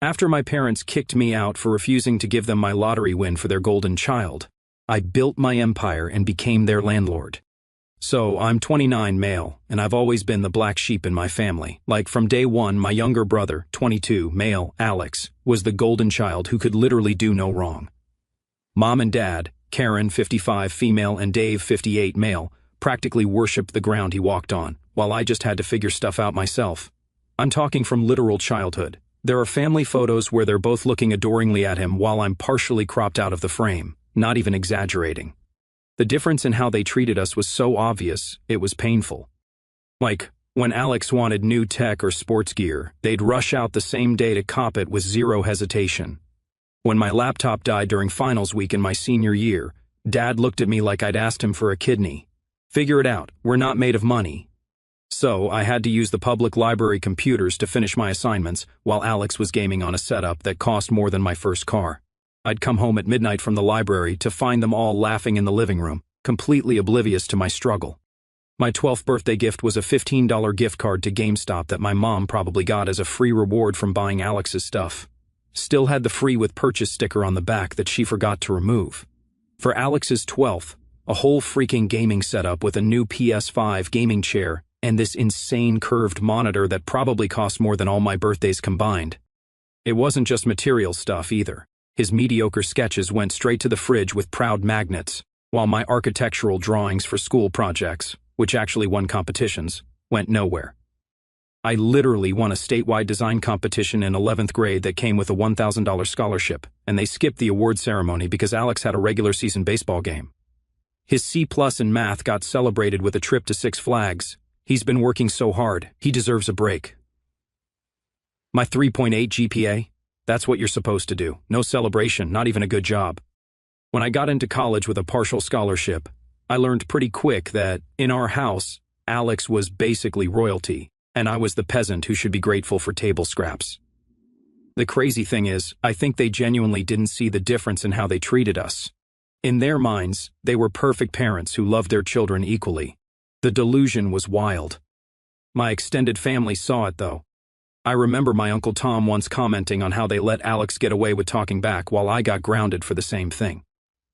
After my parents kicked me out for refusing to give them my lottery win for their golden child, I built my empire and became their landlord. So, I'm 29 male, and I've always been the black sheep in my family. Like from day one, my younger brother, 22 male, Alex, was the golden child who could literally do no wrong. Mom and Dad, Karen, 55 female, and Dave, 58 male, practically worshipped the ground he walked on, while I just had to figure stuff out myself. I'm talking from literal childhood. There are family photos where they're both looking adoringly at him while I'm partially cropped out of the frame, not even exaggerating. The difference in how they treated us was so obvious, it was painful. Like, when Alex wanted new tech or sports gear, they'd rush out the same day to cop it with zero hesitation. When my laptop died during finals week in my senior year, Dad looked at me like I'd asked him for a kidney. Figure it out, we're not made of money. So, I had to use the public library computers to finish my assignments while Alex was gaming on a setup that cost more than my first car. I'd come home at midnight from the library to find them all laughing in the living room, completely oblivious to my struggle. My 12th birthday gift was a $15 gift card to GameStop that my mom probably got as a free reward from buying Alex's stuff. Still had the free with purchase sticker on the back that she forgot to remove. For Alex's 12th, a whole freaking gaming setup with a new PS5 gaming chair and this insane curved monitor that probably cost more than all my birthdays combined. It wasn't just material stuff either. His mediocre sketches went straight to the fridge with proud magnets, while my architectural drawings for school projects, which actually won competitions, went nowhere. I literally won a statewide design competition in 11th grade that came with a $1,000 scholarship, and they skipped the award ceremony because Alex had a regular season baseball game. His C+ in math got celebrated with a trip to Six Flags. He's been working so hard, he deserves a break. My 3.8 GPA? That's what you're supposed to do. No celebration, not even a good job. When I got into college with a partial scholarship, I learned pretty quick that, in our house, Alex was basically royalty, and I was the peasant who should be grateful for table scraps. The crazy thing is, I think they genuinely didn't see the difference in how they treated us. In their minds, they were perfect parents who loved their children equally. The delusion was wild. My extended family saw it, though. I remember my Uncle Tom once commenting on how they let Alex get away with talking back while I got grounded for the same thing.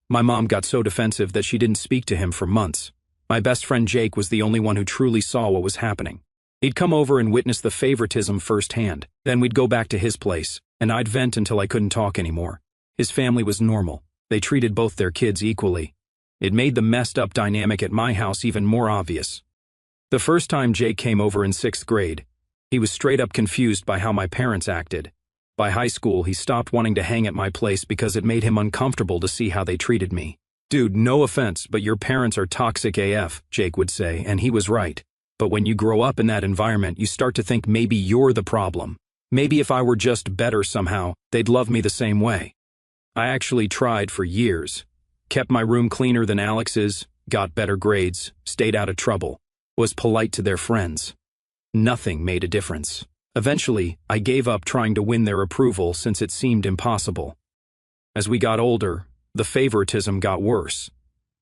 My mom got so defensive that she didn't speak to him for months. My best friend Jake was the only one who truly saw what was happening. He'd come over and witness the favoritism firsthand. Then we'd go back to his place, and I'd vent until I couldn't talk anymore. His family was normal. They treated both their kids equally. It made the messed up dynamic at my house even more obvious. The first time Jake came over in 6th grade, he was straight up confused by how my parents acted. By high school, he stopped wanting to hang at my place because it made him uncomfortable to see how they treated me. Dude, no offense, but your parents are toxic AF, Jake would say, and he was right. But when you grow up in that environment, you start to think maybe you're the problem. Maybe if I were just better somehow, they'd love me the same way. I actually tried for years. Kept my room cleaner than Alex's, got better grades, stayed out of trouble, was polite to their friends. Nothing made a difference. Eventually, I gave up trying to win their approval since it seemed impossible. As we got older, the favoritism got worse.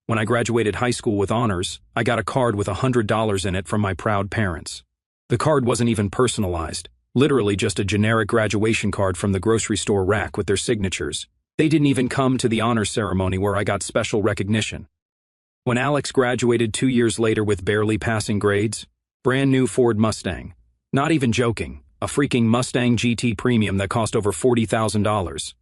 When I graduated high school with honors, I got a card with $100 in it from my proud parents. The card wasn't even personalized, literally just a generic graduation card from the grocery store rack with their signatures. They didn't even come to the honor ceremony where I got special recognition. When Alex graduated 2 years later with barely passing grades, brand new Ford Mustang. Not even joking, a freaking Mustang GT Premium that cost over $40,000.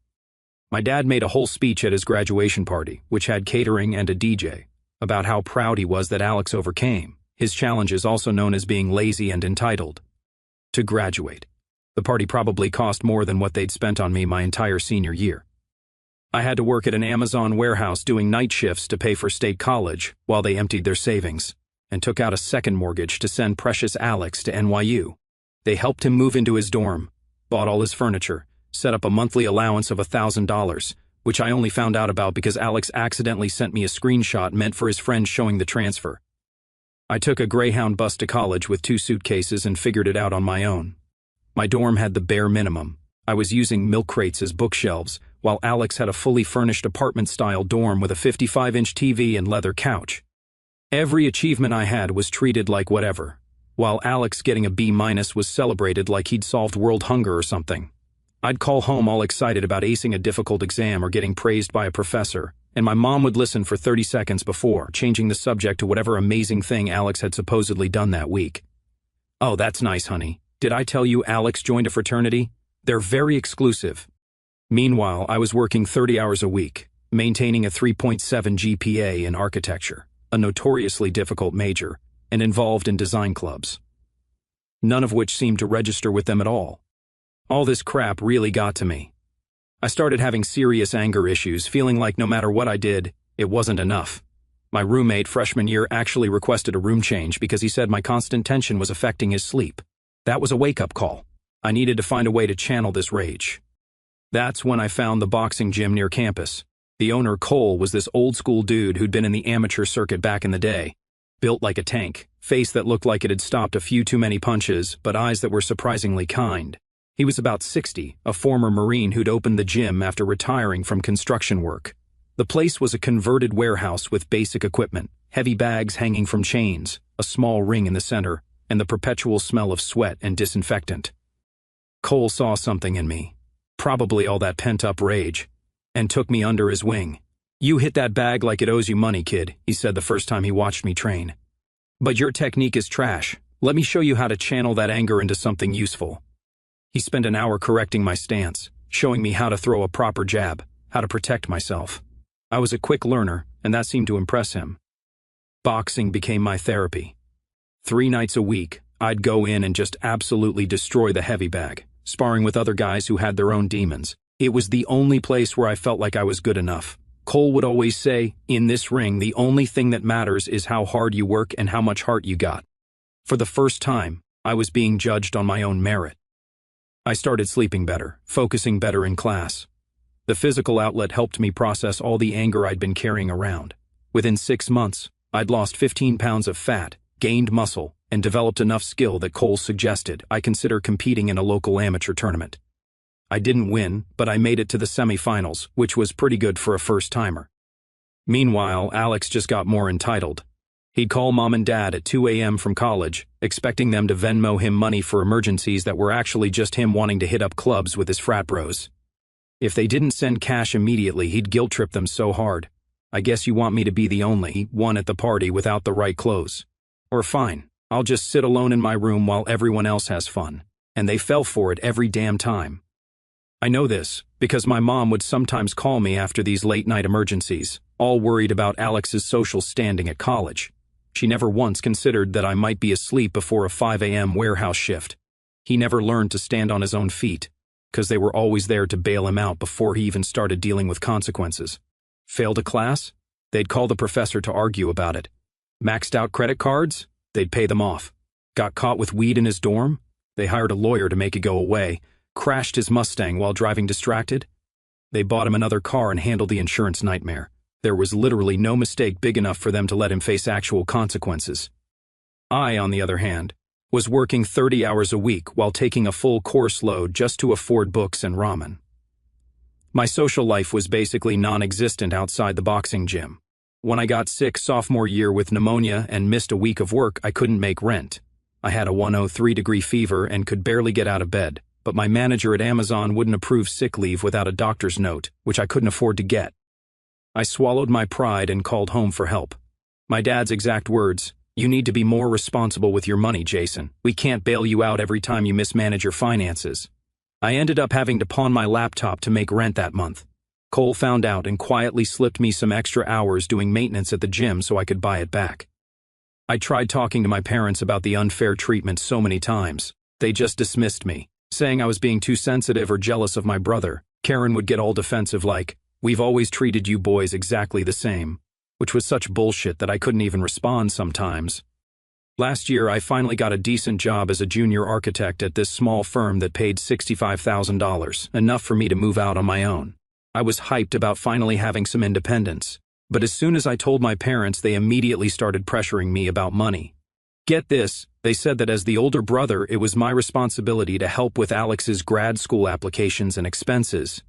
My dad made a whole speech at his graduation party, which had catering and a DJ, about how proud he was that Alex overcame his challenges, also known as being lazy and entitled, to graduate. The party probably cost more than what they'd spent on me my entire senior year. I had to work at an Amazon warehouse doing night shifts to pay for state college while they emptied their savings, and took out a second mortgage to send precious Alex to NYU. They helped him move into his dorm, bought all his furniture, set up a monthly allowance of $1,000, which I only found out about because Alex accidentally sent me a screenshot meant for his friend showing the transfer. I took a Greyhound bus to college with 2 suitcases and figured it out on my own. My dorm had the bare minimum. I was using milk crates as bookshelves, while Alex had a fully furnished apartment-style dorm with a 55-inch TV and leather couch. Every achievement I had was treated like whatever, while Alex getting a B- was celebrated like he'd solved world hunger or something. I'd call home all excited about acing a difficult exam or getting praised by a professor, and my mom would listen for 30 seconds before changing the subject to whatever amazing thing Alex had supposedly done that week. "Oh, that's nice, honey. Did I tell you Alex joined a fraternity? They're very exclusive." Meanwhile, I was working 30 hours a week, maintaining a 3.7 GPA in architecture, a notoriously difficult major, and involved in design clubs, none of which seemed to register with them at all. All this crap really got to me. I started having serious anger issues, feeling like no matter what I did, it wasn't enough. My roommate freshman year actually requested a room change because he said my constant tension was affecting his sleep. That was a wake-up call. I needed to find a way to channel this rage. That's when I found the boxing gym near campus. The owner, Cole, was this old-school dude who'd been in the amateur circuit back in the day. Built like a tank, face that looked like it had stopped a few too many punches, but eyes that were surprisingly kind. He was about 60, a former Marine who'd opened the gym after retiring from construction work. The place was a converted warehouse with basic equipment, heavy bags hanging from chains, a small ring in the center, and the perpetual smell of sweat and disinfectant. Cole saw something in me, probably all that pent-up rage, and took me under his wing. "You hit that bag like it owes you money, kid," he said the first time he watched me train. "But your technique is trash. Let me show you how to channel that anger into something useful." He spent an hour correcting my stance, showing me how to throw a proper jab, how to protect myself. I was a quick learner, and that seemed to impress him. Boxing became my therapy. 3 nights a week, I'd go in and just absolutely destroy the heavy bag, sparring with other guys who had their own demons. It was the only place where I felt like I was good enough. Cole would always say, "In this ring, the only thing that matters is how hard you work and how much heart you got." For the first time, I was being judged on my own merit. I started sleeping better, focusing better in class. The physical outlet helped me process all the anger I'd been carrying around. Within 6 months, I'd lost 15 pounds of fat, gained muscle, and developed enough skill that Cole suggested I consider competing in a local amateur tournament. I didn't win, but I made it to the semifinals, which was pretty good for a first-timer. Meanwhile, Alex just got more entitled. He'd call mom and dad at 2 a.m. from college, expecting them to Venmo him money for emergencies that were actually just him wanting to hit up clubs with his frat bros. If they didn't send cash immediately, he'd guilt-trip them so hard. "I guess you want me to be the only one at the party without the right clothes. Or fine, I'll just sit alone in my room while everyone else has fun." And they fell for it every damn time. I know this because my mom would sometimes call me after these late-night emergencies, all worried about Alex's social standing at college. She never once considered that I might be asleep before a 5 a.m. warehouse shift. He never learned to stand on his own feet, because they were always there to bail him out before he even started dealing with consequences. Failed a class? They'd call the professor to argue about it. Maxed out credit cards? They'd pay them off. Got caught with weed in his dorm? They hired a lawyer to make it go away. Crashed his Mustang while driving distracted? They bought him another car and handled the insurance nightmare. There was literally no mistake big enough for them to let him face actual consequences. I, on the other hand, was working 30 hours a week while taking a full course load just to afford books and ramen. My social life was basically non-existent outside the boxing gym. When I got sick sophomore year with pneumonia and missed a week of work, I couldn't make rent. I had a 103-degree fever and could barely get out of bed, but my manager at Amazon wouldn't approve sick leave without a doctor's note, which I couldn't afford to get. I swallowed my pride and called home for help. My dad's exact words, "You need to be more responsible with your money, Jason. We can't bail you out every time you mismanage your finances." I ended up having to pawn my laptop to make rent that month. Cole found out and quietly slipped me some extra hours doing maintenance at the gym so I could buy it back. I tried talking to my parents about the unfair treatment so many times. They just dismissed me, saying I was being too sensitive or jealous of my brother. Karen would get all defensive like, "We've always treated you boys exactly the same," which was such bullshit that I couldn't even respond sometimes. Last year, I finally got a decent job as a junior architect at this small firm that paid $65,000, enough for me to move out on my own. I was hyped about finally having some independence, but as soon as I told my parents, they immediately started pressuring me about money. Get this, they said that as the older brother, it was my responsibility to help with Alex's grad school applications and expenses.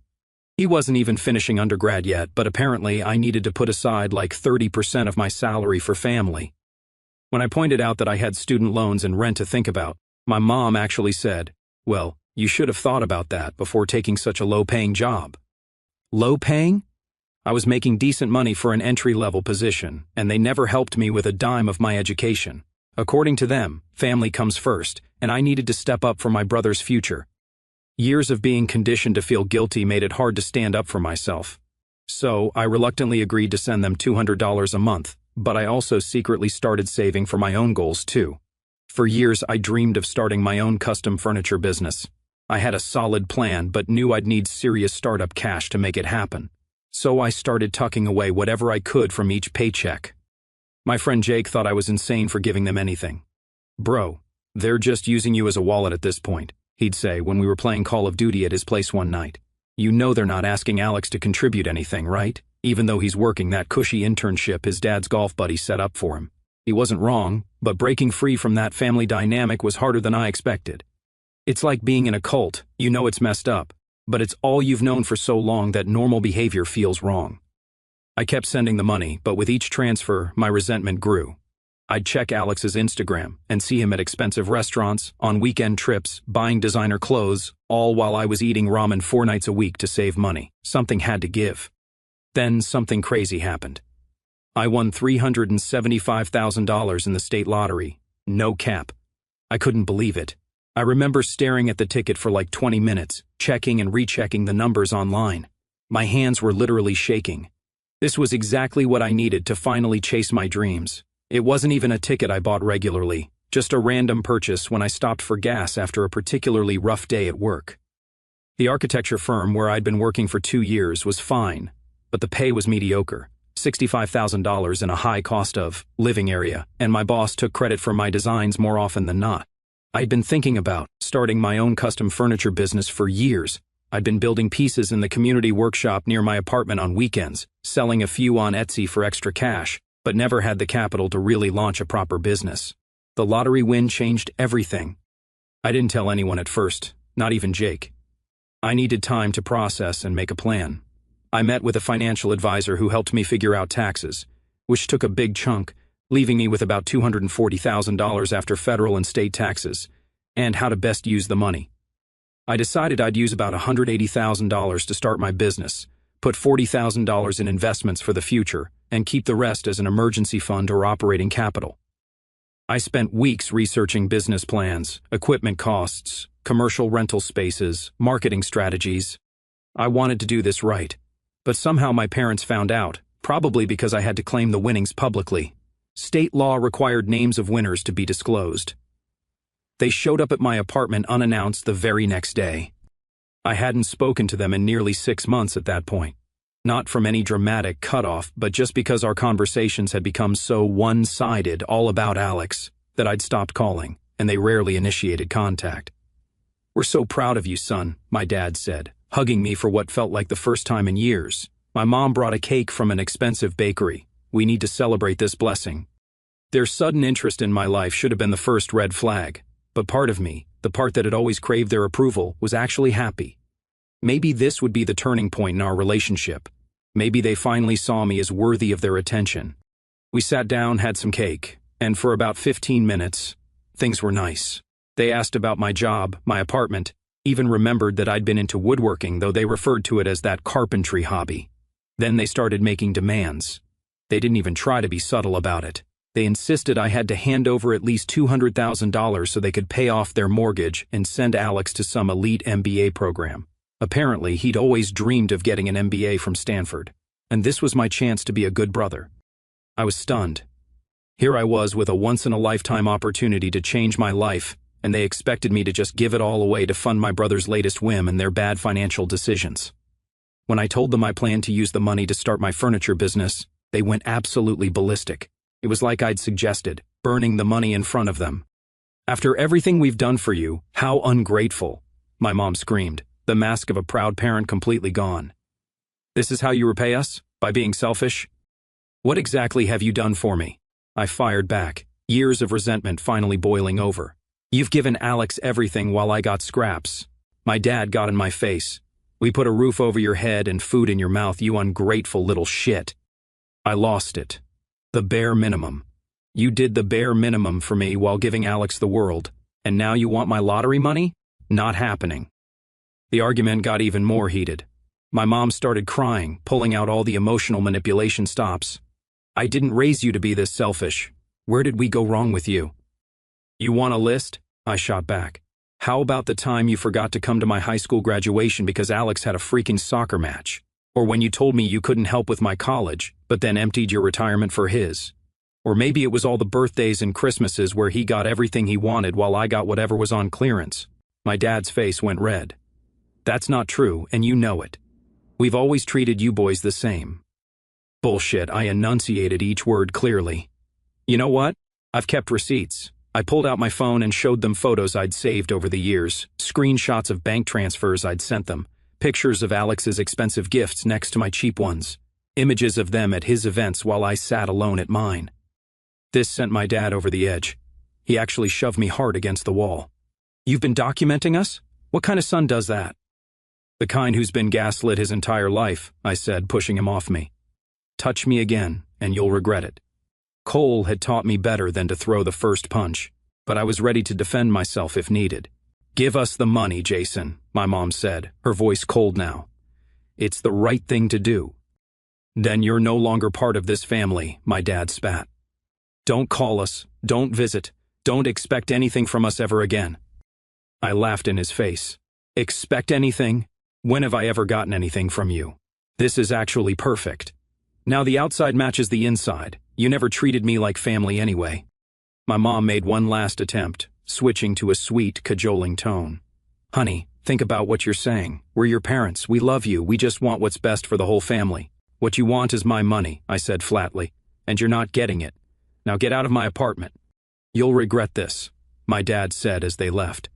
He wasn't even finishing undergrad yet, but apparently I needed to put aside like 30% of my salary for family. When I pointed out that I had student loans and rent to think about, my mom actually said, "Well, You should have thought about that before taking such a low-paying job. Low-paying? I was making decent money for an entry-level position, and they never helped me with a dime of my education. According to them, family comes first, and I needed to step up for my brother's future. Years of being conditioned to feel guilty made it hard to stand up for myself. So, I reluctantly agreed to send them $200 a month, but I also secretly started saving for my own goals too. For years, I dreamed of starting my own custom furniture business. I had a solid plan, but knew I'd need serious startup cash to make it happen. So I started tucking away whatever I could from each paycheck. My friend Jake thought I was insane for giving them anything. "Bro, they're just using you as a wallet at this point," he'd say when we were playing Call of Duty at his place one night. "You know they're not asking Alex to contribute anything, right? Even though he's working that cushy internship his dad's golf buddy set up for him." He wasn't wrong, but breaking free from that family dynamic was harder than I expected. It's like being in a cult. You know it's messed up, but it's all you've known for so long that normal behavior feels wrong. I kept sending the money, but with each transfer, my resentment grew. I'd check Alex's Instagram and see him at expensive restaurants, on weekend trips, buying designer clothes, all while I was eating ramen 4 nights a week to save money. Something had to give. Then something crazy happened. I won $375,000 in the state lottery. No cap. I couldn't believe it. I remember staring at the ticket for like 20 minutes, checking and rechecking the numbers online. My hands were literally shaking. This was exactly what I needed to finally chase my dreams. It wasn't even a ticket I bought regularly, just a random purchase when I stopped for gas after a particularly rough day at work. The architecture firm where I'd been working for 2 years was fine, but the pay was mediocre. $65,000 in a high cost of living area, and my boss took credit for my designs more often than not. I'd been thinking about starting my own custom furniture business for years. I'd been building pieces in the community workshop near my apartment on weekends, selling a few on Etsy for extra cash, but never had the capital to really launch a proper business. The lottery win changed everything. I didn't tell anyone at first, not even Jake. I needed time to process and make a plan. I met with a financial advisor who helped me figure out taxes, which took a big chunk, leaving me with about $240,000 after federal and state taxes, and how to best use the money. I decided I'd use about $180,000 to start my business, put $40,000 in investments for the future, and keep the rest as an emergency fund or operating capital. I spent weeks researching business plans, equipment costs, commercial rental spaces, marketing strategies. I wanted to do this right, but somehow my parents found out, probably because I had to claim the winnings publicly. State law required names of winners to be disclosed. They showed up at my apartment unannounced the very next day. I hadn't spoken to them in nearly 6 months at that point. Not from any dramatic cutoff, but just because our conversations had become so one-sided, all about Alex, that I'd stopped calling, and they rarely initiated contact. "We're so proud of you, son," my dad said, hugging me for what felt like the first time in years. "My mom brought a cake from an expensive bakery. We need to celebrate this blessing." Their sudden interest in my life should have been the first red flag, but part of me, the part that had always craved their approval, was actually happy. Maybe this would be the turning point in our relationship. Maybe they finally saw me as worthy of their attention. We sat down, had some cake, and for about 15 minutes, things were nice. They asked about my job, my apartment, even remembered that I'd been into woodworking, though they referred to it as that carpentry hobby. Then they started making demands. They didn't even try to be subtle about it. They insisted I had to hand over at least $200,000 so they could pay off their mortgage and send Alex to some elite MBA program. Apparently, he'd always dreamed of getting an MBA from Stanford, and this was my chance to be a good brother. I was stunned. Here I was with a once-in-a-lifetime opportunity to change my life, and they expected me to just give it all away to fund my brother's latest whim and their bad financial decisions. When I told them I planned to use the money to start my furniture business, they went absolutely ballistic. It was like I'd suggested, burning the money in front of them. "After everything we've done for you, how ungrateful," my mom screamed, the mask of a proud parent completely gone. "This is how you repay us? By being selfish? What exactly have you done for me?" I fired back, years of resentment finally boiling over. "You've given Alex everything while I got scraps." My dad got in my face. "We put a roof over your head and food in your mouth, you ungrateful little shit." I lost it. The bare minimum. "You did the bare minimum for me while giving Alex the world, and now you want my lottery money? Not happening. The argument got even more heated. My mom started crying, pulling out all the emotional manipulation stops. I didn't raise you to be this selfish. Where did we go wrong with you? You want a list? I shot back. How about the time you forgot to come to my high school graduation because Alex had a freaking soccer match? Or when you told me you couldn't help with my college, but then emptied your retirement for his? Or maybe it was all the birthdays and Christmases where he got everything he wanted while I got whatever was on clearance. My dad's face went red. That's not true, and you know it. We've always treated you boys the same. Bullshit, I enunciated each word clearly. You know what? I've kept receipts. I pulled out my phone and showed them photos I'd saved over the years, screenshots of bank transfers I'd sent them, pictures of Alex's expensive gifts next to my cheap ones, images of them at his events while I sat alone at mine. This sent my dad over the edge. He actually shoved me hard against the wall. You've been documenting us? What kind of son does that? The kind who's been gaslit his entire life, I said, pushing him off me. Touch me again, and you'll regret it. Cole had taught me better than to throw the first punch, but I was ready to defend myself if needed. Give us the money, Jason, my mom said, her voice cold now. It's the right thing to do. Then you're no longer part of this family, my dad spat. Don't call us, don't visit, don't expect anything from us ever again. I laughed in his face. Expect anything? When have I ever gotten anything from you? This is actually perfect. Now the outside matches the inside. You never treated me like family anyway. My mom made one last attempt, switching to a sweet, cajoling tone. Honey, think about what you're saying. We're your parents. We love you. We just want what's best for the whole family. What you want is my money, I said flatly, and you're not getting it. Now get out of my apartment. You'll regret this, my dad said as they left.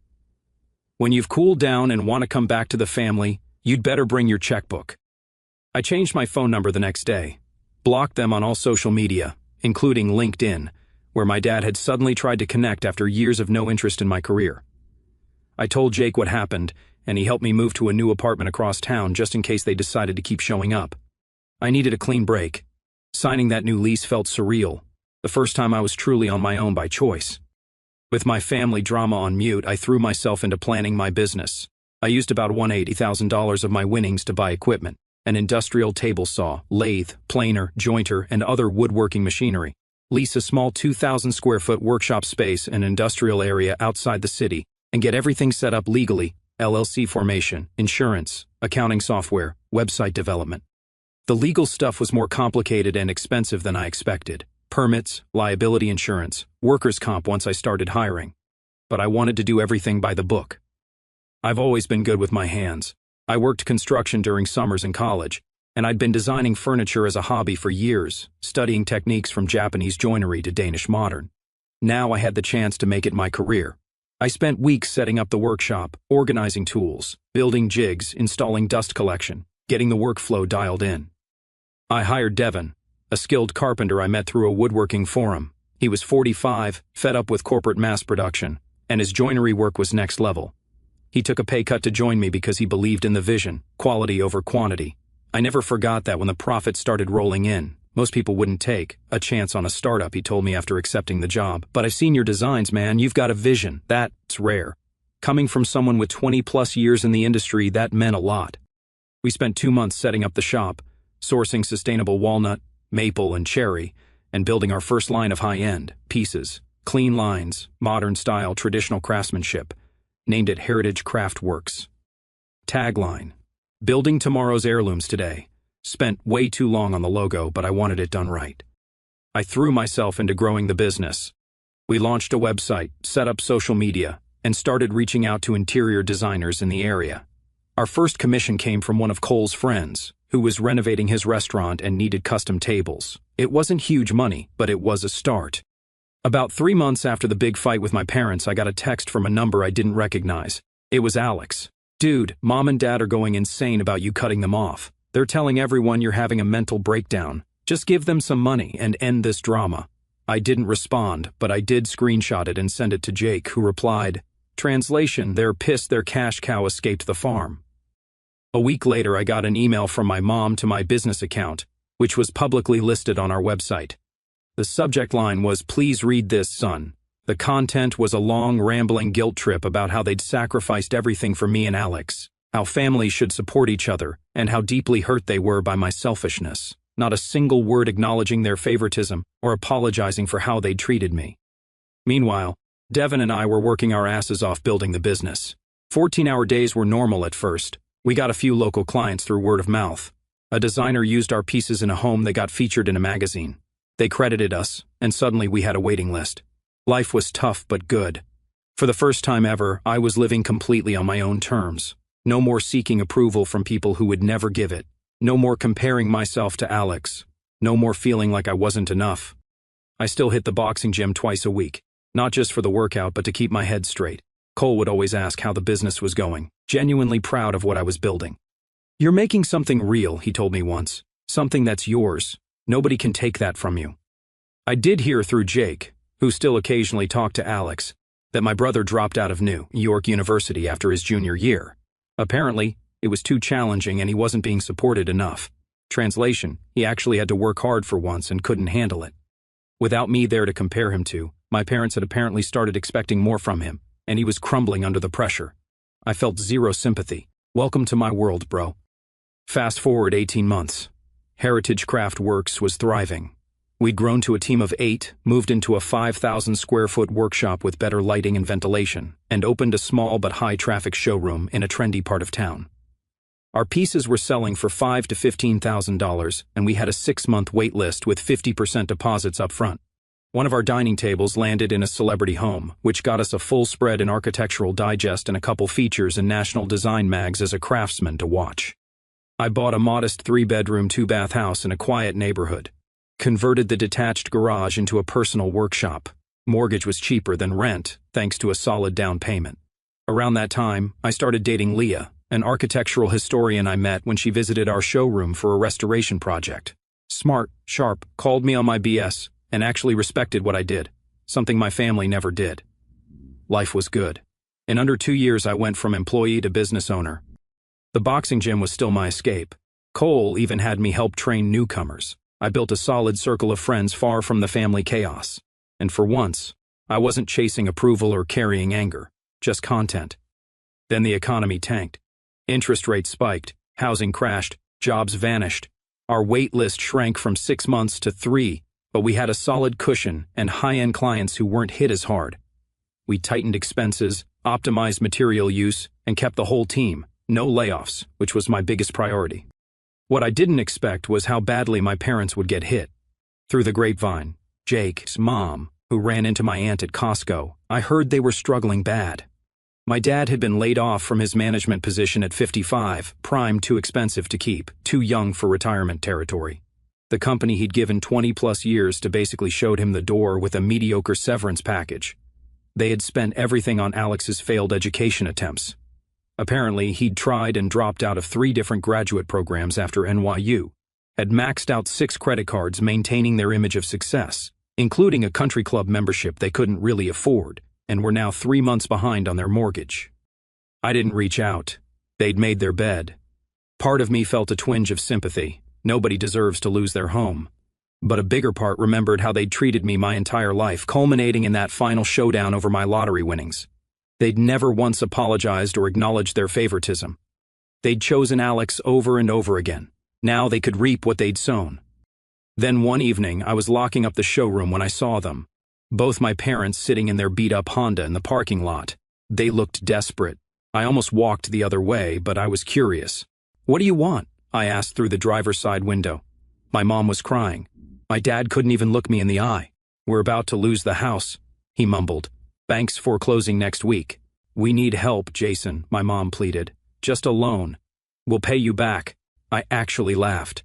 When you've cooled down and want to come back to the family, you'd better bring your checkbook. I changed my phone number the next day, blocked them on all social media, including LinkedIn, where my dad had suddenly tried to connect after years of no interest in my career. I told Jake what happened, and he helped me move to a new apartment across town just in case they decided to keep showing up. I needed a clean break. Signing that new lease felt surreal, the first time I was truly on my own by choice. With my family drama on mute, I threw myself into planning my business. I used about $180,000 of my winnings to buy equipment, an industrial table saw, lathe, planer, jointer, and other woodworking machinery. Lease a small 2,000-square-foot workshop space and industrial area outside the city, and get everything set up legally, LLC formation, insurance, accounting software, website development. The legal stuff was more complicated and expensive than I expected. Permits, liability insurance, workers' comp once I started hiring. But I wanted to do everything by the book. I've always been good with my hands. I worked construction during summers in college, and I'd been designing furniture as a hobby for years, studying techniques from Japanese joinery to Danish modern. Now I had the chance to make it my career. I spent weeks setting up the workshop, organizing tools, building jigs, installing dust collection, getting the workflow dialed in. I hired Devin, a skilled carpenter I met through a woodworking forum. He was 45, fed up with corporate mass production, and his joinery work was next level. He took a pay cut to join me because he believed in the vision, quality over quantity. I never forgot that when the profits started rolling in. Most people wouldn't take a chance on a startup, he told me after accepting the job. But I've seen your designs, man. You've got a vision. That's rare. Coming from someone with 20-plus years in the industry, that meant a lot. We spent 2 months setting up the shop, sourcing sustainable walnut, maple, and cherry, and building our first line of high-end pieces, clean lines, modern-style, traditional craftsmanship. Named it Heritage Craft Works. Tagline: Building tomorrow's heirlooms today. Spent way too long on the logo, but I wanted it done right. I threw myself into growing the business. We launched a website, set up social media, and started reaching out to interior designers in the area. Our first commission came from one of Cole's friends, who was renovating his restaurant and needed custom tables. It wasn't huge money, but it was a start. About 3 months after the big fight with my parents, I got a text from a number I didn't recognize. It was Alex. Dude, Mom and Dad are going insane about you cutting them off. They're telling everyone you're having a mental breakdown. Just give them some money and end this drama. I didn't respond, but I did screenshot it and send it to Jake, who replied, Translation: They're pissed their cash cow escaped the farm. A week later, I got an email from my mom to my business account, which was publicly listed on our website. The subject line was, Please read this, son. The content was a long, rambling guilt trip about how they'd sacrificed everything for me and Alex, how families should support each other, and how deeply hurt they were by my selfishness. Not a single word acknowledging their favoritism or apologizing for how they'd treated me. Meanwhile, Devin and I were working our asses off building the business. 14-hour days were normal at first. We got a few local clients through word of mouth. A designer used our pieces in a home that got featured in a magazine. They credited us, and suddenly we had a waiting list. Life was tough but good. For the first time ever, I was living completely on my own terms. No more seeking approval from people who would never give it. No more comparing myself to Alex. No more feeling like I wasn't enough. I still hit the boxing gym twice a week, not just for the workout but to keep my head straight. Cole would always ask how the business was going, genuinely proud of what I was building. "You're making something real," he told me once. "Something that's yours. Nobody can take that from you." I did hear through Jake, who still occasionally talked to Alex, that my brother dropped out of New York University after his junior year. Apparently, it was too challenging and he wasn't being supported enough. Translation, he actually had to work hard for once and couldn't handle it. Without me there to compare him to, my parents had apparently started expecting more from him, and he was crumbling under the pressure. I felt zero sympathy. Welcome to my world, bro. Fast forward 18 months. Heritage Craft Works was thriving. We'd grown to a team of 8, moved into a 5,000-square-foot workshop with better lighting and ventilation, and opened a small but high-traffic showroom in a trendy part of town. Our pieces were selling for $5,000 to $15,000, and we had a 6-month wait list with 50% deposits up front. One of our dining tables landed in a celebrity home, which got us a full spread in Architectural Digest and a couple features in National Design mags as a craftsman to watch. I bought a modest 3-bedroom, 2-bath house in a quiet neighborhood. Converted the detached garage into a personal workshop. Mortgage was cheaper than rent, thanks to a solid down payment. Around that time, I started dating Leah, an architectural historian I met when she visited our showroom for a restoration project. Smart, sharp, called me on my BS, and actually respected what I did, something my family never did. Life was good. In under 2 years, I went from employee to business owner. The boxing gym was still my escape. Cole even had me help train newcomers. I built a solid circle of friends far from the family chaos. And for once, I wasn't chasing approval or carrying anger, just content. Then the economy tanked. Interest rates spiked, housing crashed, jobs vanished. Our wait list shrank from 6 months to 3, but we had a solid cushion and high-end clients who weren't hit as hard. We tightened expenses, optimized material use, and kept the whole team. No layoffs, which was my biggest priority. What I didn't expect was how badly my parents would get hit. Through the grapevine, Jake's mom, who ran into my aunt at Costco, I heard they were struggling bad. My dad had been laid off from his management position at 55, prime too expensive to keep, too young for retirement territory. The company he'd given 20-plus years to basically showed him the door with a mediocre severance package. They had spent everything on Alex's failed education attempts. Apparently, he'd tried and dropped out of 3 different graduate programs after NYU, had maxed out 6 credit cards maintaining their image of success, including a country club membership they couldn't really afford, and were now 3 months behind on their mortgage. I didn't reach out. They'd made their bed. Part of me felt a twinge of sympathy. Nobody deserves to lose their home. But a bigger part remembered how they'd treated me my entire life, culminating in that final showdown over my lottery winnings. They'd never once apologized or acknowledged their favoritism. They'd chosen Alex over and over again. Now they could reap what they'd sown. Then one evening, I was locking up the showroom when I saw them. Both my parents sitting in their beat-up Honda in the parking lot. They looked desperate. I almost walked the other way, but I was curious. "What do you want?" I asked through the driver's side window. My mom was crying. My dad couldn't even look me in the eye. "We're about to lose the house," he mumbled. "Bank's foreclosing next week." "We need help, Jason," my mom pleaded. "Just a loan. We'll pay you back." I actually laughed.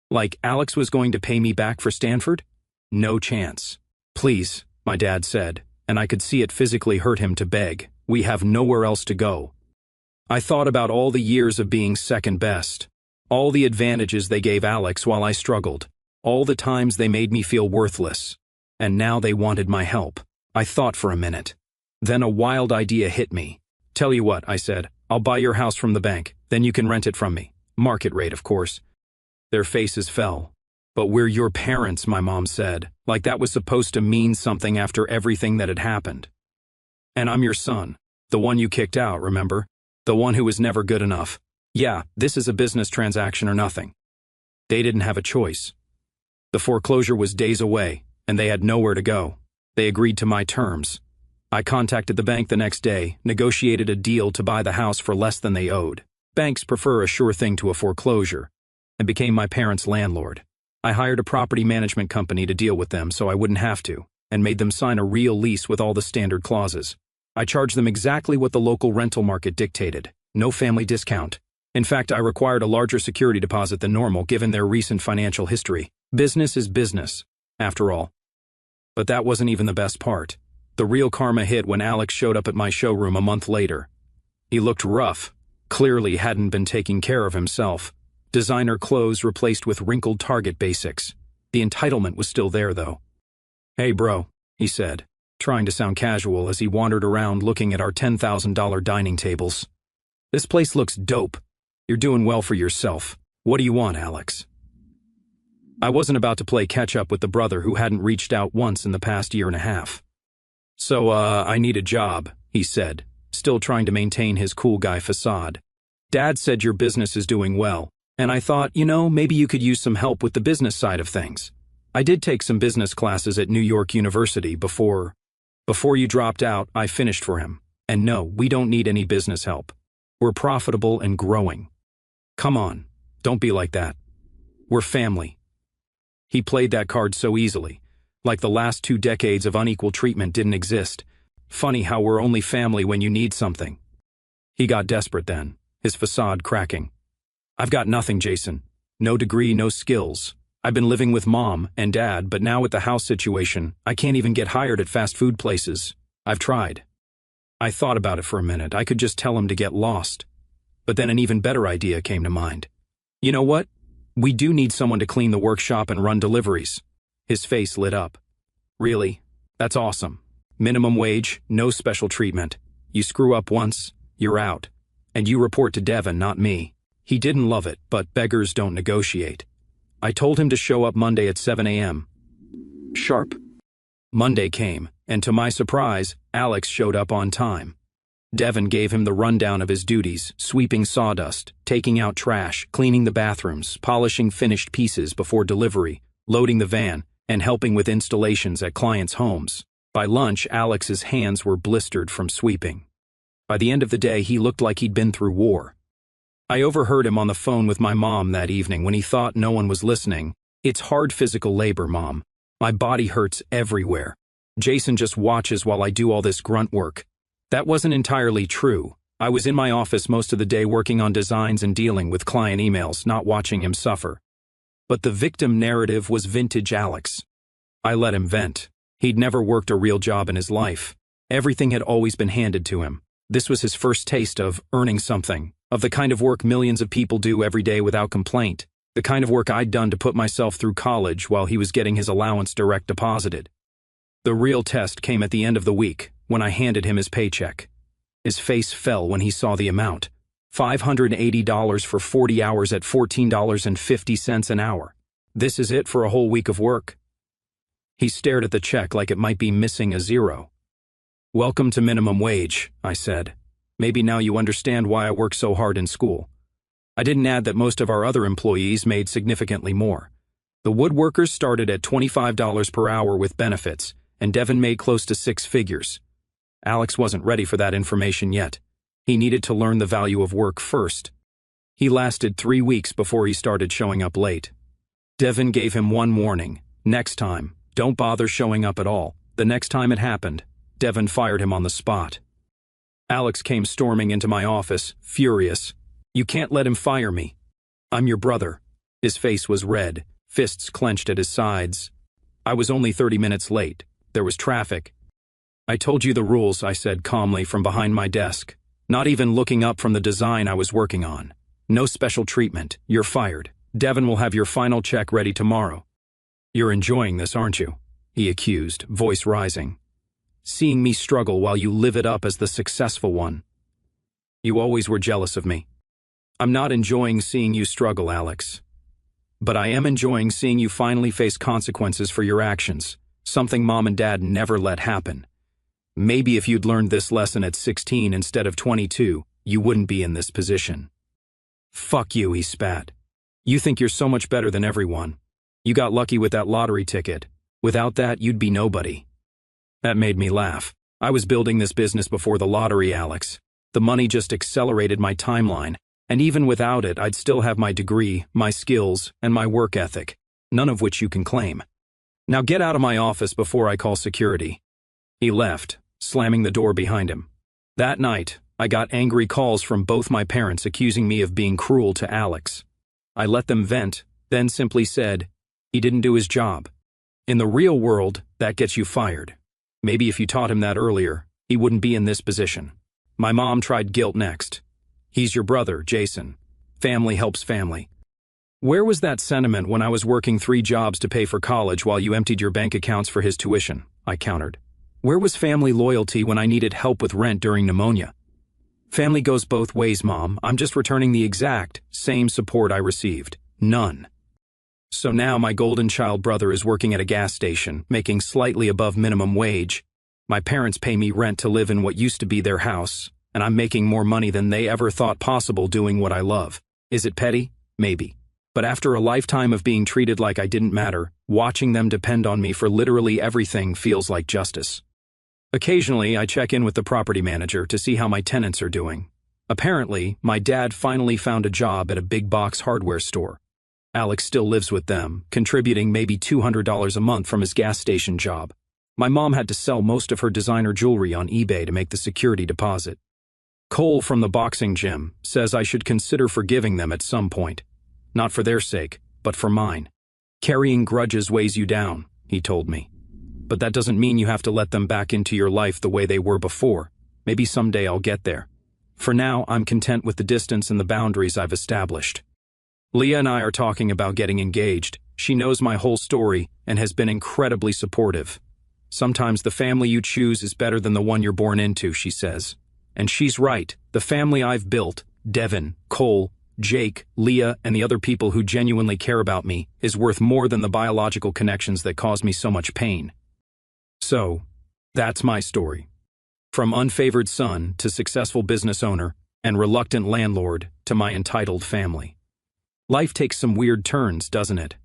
Like Alex was going to pay me back for Stanford? No chance. "Please," my dad said, and I could see it physically hurt him to beg. "We have nowhere else to go." I thought about all the years of being second best, all the advantages they gave Alex while I struggled, all the times they made me feel worthless. And now they wanted my help. I thought for a minute. Then a wild idea hit me. "Tell you what," I said, "I'll buy your house from the bank, then you can rent it from me. Market rate, of course." Their faces fell. But we're your parents, my mom said, like that was supposed to mean something after everything that had happened. And I'm your son, the one you kicked out, remember? The one who was never good enough. Yeah, this is a business transaction or nothing. They didn't have a choice. The foreclosure was days away, and they had nowhere to go. They agreed to my terms. I contacted the bank the next day, negotiated a deal to buy the house for less than they owed. Banks prefer a sure thing to a foreclosure, and became my parents' landlord. I hired a property management company to deal with them so I wouldn't have to, and made them sign a real lease with all the standard clauses. I charged them exactly what the local rental market dictated, no family discount. In fact, I required a larger security deposit than normal given their recent financial history. Business is business, after all. But that wasn't even the best part. The real karma hit when Alex showed up at my showroom a month later. He looked rough, clearly hadn't been taking care of himself. Designer clothes replaced with wrinkled Target basics. The entitlement was still there, though. "Hey, bro," he said, trying to sound casual as he wandered around looking at our $10,000 dining tables. "This place looks dope. You're doing well for yourself. What do you want, Alex?" I wasn't about to play catch-up with the brother who hadn't reached out once in the past year and a half. "So, I need a job," he said, still trying to maintain his cool guy facade. "Dad said your business is doing well, and I thought, maybe you could use some help with the business side of things. I did take some business classes at New York University before you dropped out. I finished for him. And no, we don't need any business help. We're profitable and growing. Come on, don't be like that. We're family." He played that card so easily, like the last 2 decades of unequal treatment didn't exist. Funny how we're only family when you need something. He got desperate then, his facade cracking. "I've got nothing, Jason. No degree, no skills. I've been living with Mom and Dad, but now with the house situation, I can't even get hired at fast food places. I've tried." I thought about it for a minute. I could just tell him to get lost. But then an even better idea came to mind. "You know what? We do need someone to clean the workshop and run deliveries." His face lit up. "Really? That's awesome. Minimum wage, no special treatment. You screw up once, you're out. And you report to Devin, not me." He didn't love it, but beggars don't negotiate. I told him to show up Monday at 7 a.m. sharp. Monday came, and to my surprise, Alex showed up on time. Devin gave him the rundown of his duties, sweeping sawdust, taking out trash, cleaning the bathrooms, polishing finished pieces before delivery, loading the van, and helping with installations at clients' homes. By lunch, Alex's hands were blistered from sweeping. By the end of the day, he looked like he'd been through war. I overheard him on the phone with my mom that evening when he thought no one was listening. "It's hard physical labor, Mom. My body hurts everywhere. Jason just watches while I do all this grunt work." That wasn't entirely true. I was in my office most of the day working on designs and dealing with client emails, not watching him suffer. But the victim narrative was vintage Alex. I let him vent. He'd never worked a real job in his life. Everything had always been handed to him. This was his first taste of earning something, of the kind of work millions of people do every day without complaint, the kind of work I'd done to put myself through college while he was getting his allowance direct deposited. The real test came at the end of the week, when I handed him his paycheck. His face fell when he saw the amount. $580 for 40 hours at $14.50 an hour. This is it for a whole week of work. He stared at the check like it might be missing a zero. "Welcome to minimum wage," I said. "Maybe now you understand why I work so hard in school." I didn't add that most of our other employees made significantly more. The woodworkers started at $25 per hour with benefits, and Devin made close to 6 figures. Alex wasn't ready for that information yet. He needed to learn the value of work first. He lasted 3 weeks before he started showing up late. Devin gave him one warning. Next time, don't bother showing up at all. The next time it happened, Devin fired him on the spot. Alex came storming into my office, furious. "You can't let him fire me. I'm your brother." His face was red, fists clenched at his sides. "I was only 30 minutes late. There was traffic." "I told you the rules," I said calmly from behind my desk, not even looking up from the design I was working on. "No special treatment. You're fired. Devin will have your final check ready tomorrow." "You're enjoying this, aren't you?" he accused, voice rising. "Seeing me struggle while you live it up as the successful one. You always were jealous of me." "I'm not enjoying seeing you struggle, Alex. But I am enjoying seeing you finally face consequences for your actions, something Mom and Dad never let happen. Maybe if you'd learned this lesson at 16 instead of 22, you wouldn't be in this position." "Fuck you," he spat. "You think you're so much better than everyone. You got lucky with that lottery ticket. Without that, you'd be nobody." That made me laugh. I was building this business before the lottery, Alex. The money just accelerated my timeline, and even without it, I'd still have my degree, my skills, and my work ethic, none of which you can claim. Now get out of my office before I call security." He left, slamming the door behind him. That night, I got angry calls from both my parents accusing me of being cruel to Alex. I let them vent, then simply said, "He didn't do his job." In the real world, that gets you fired. Maybe if you taught him that earlier, he wouldn't be in this position. My mom tried guilt next. "He's your brother, Jason. Family helps family." Where was that sentiment when I was working 3 jobs to pay for college while you emptied your bank accounts for his tuition? I countered. Where was family loyalty when I needed help with rent during pneumonia? Family goes both ways, Mom. I'm just returning the exact same support I received. None. So now my golden child brother is working at a gas station, making slightly above minimum wage. My parents pay me rent to live in what used to be their house, and I'm making more money than they ever thought possible doing what I love. Is it petty? Maybe. But after a lifetime of being treated like I didn't matter, watching them depend on me for literally everything feels like justice. Occasionally, I check in with the property manager to see how my tenants are doing. Apparently, my dad finally found a job at a big box hardware store. Alex still lives with them, contributing maybe $200 a month from his gas station job. My mom had to sell most of her designer jewelry on eBay to make the security deposit. Cole from the boxing gym says I should consider forgiving them at some point. Not for their sake, but for mine. Carrying grudges weighs you down, he told me. But that doesn't mean you have to let them back into your life the way they were before. Maybe someday I'll get there. For now, I'm content with the distance and the boundaries I've established. Leah and I are talking about getting engaged. She knows my whole story and has been incredibly supportive. Sometimes the family you choose is better than the one you're born into, she says. And she's right. The family I've built, Devin, Cole, Jake, Leah, and the other people who genuinely care about me, is worth more than the biological connections that cause me so much pain. So, that's my story. From unfavored son to successful business owner and reluctant landlord to my entitled family. Life takes some weird turns, doesn't it?